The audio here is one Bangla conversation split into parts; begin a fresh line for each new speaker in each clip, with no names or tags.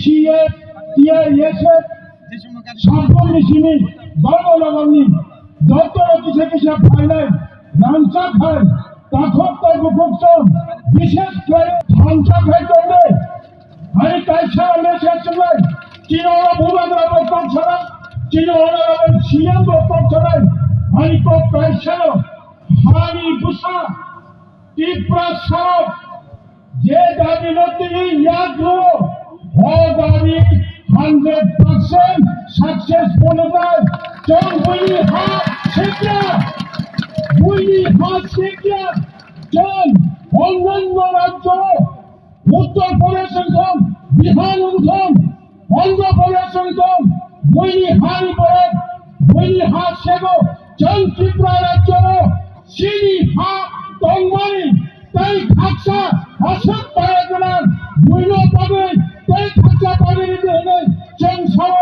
BCF, TISF, সাম্প্রতিক গণনগরী যত কিছু ফাইনাল রামচা খায় তখন তার মুখোচ্চন বিশেষ করে ধানচা খাই করবে আমি তাই ছাড়া মেসের সময় চিরোরা ভূমাদের বক্তব্য ছাড়া চিরোরা সিএম বক্তব্য ছাড়াই আমি তো তাই ছাড়া হানি গুসা তীব্রা সব যে দাবি নদী ইয়াদ ও দাবি 100% successful হয় চল বলি হাত শিক্ষা চল অন্যান্য রাজ্য উত্তর প্রদেশ সংঘম বিহার সংঘম অন্ধ্রপ্রদেশ সংঘম বইনি হারি পড়ে বইনি হাত সেগো চল ত্রিপুরা রাজ্য সিনি হা তংমারি তাই খাকসা অশোক পায়গনার বইন পাবে তাই খাকসা পাবে নিতে হলে চল সহ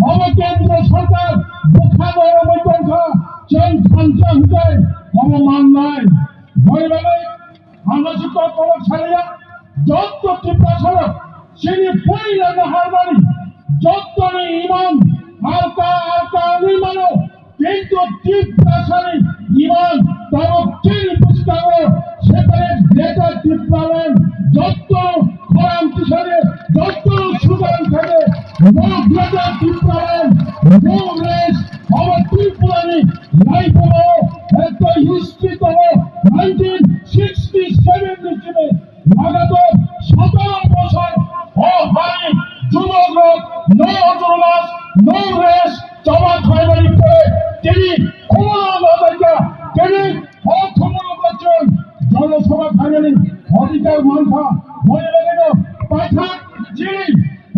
অবকেন্দ্র সরকার বোখাবো বৈতঙ্কা চল খাঞ্চা হুকায় অবমান নাই ভয়ভাবে আমরা শিক্ষা কলক ছাড়িয়া যত ত্রিপুরা সড়ক সিনি পইলা নাহার বাড়ি যত ইমান আলকা নির্মাণ কিন্তু ত্রিপুরা সারি ইমান তব চিনি পুস্তক সেখানে গ্রেটার ত্রিপুরাল্যান্ড যত খরাম কিশোরে যত সুদান থাকে no greater Tripuraland no race আমার ত্রিপুরানি লাইফ হলো একটা হিস্ট্রি তো 1967 নিচে লাগাতার 17 বছর ও ভাই যুবক নো অটোনমাস নো রেস জমা খাইবারি করে তিনি ক্ষমতা নজরকা তিনি অক্ষমতা করছেন জনসভা খাইবারি অধিকার মানফা মনে লাগেন পাঠা যিনি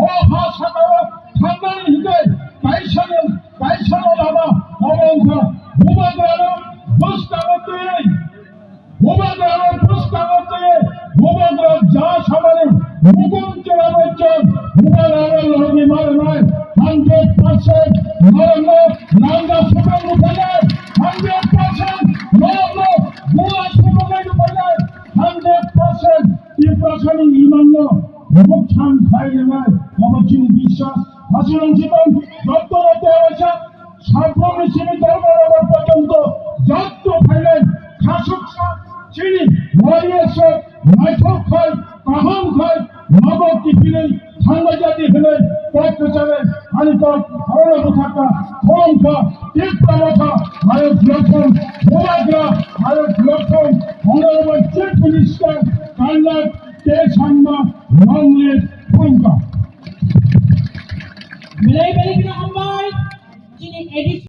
ও হা সাকাও খান্দানি হিতে কাইসানো লাভা অবংকা ভূমাগ্রানো দুষ্কাগতে ভূমাগ্রা যা সমানে মুকুম চলাবচ্চন ভূমাগ্রামের লড়ি মার নয় 100% নরম নাঙ্গা সুপার উপায় 100% নরম ভূয়া সুপার উপায় 100% ত্রিপ্রাসনী ইমান্য মুখ ছান খাইলে নয় অবচিন বিশ্বাস হাসিরং জীবন যত রাতে আসা সার্বভৌম শ্রেণী ধর্ম পর্যন্ত যত ফাইলেন খাসুক চিনি ওয়ারিয়ার্স মাইথক খায় কাহাম খায় নগর টিফিনে ঠান্ডা জাতি হলে পথ চলে আমি তো অরব থাকা খমকা তীব্র মাথা ভারত লক্ষণ ভোলাগ্রা ভারত লক্ষণ অনারেবল চিফ মিনিস্টার কান্নার কে সাম্মা নমলে খমকা
মিলাই বেলিক রহমান যিনি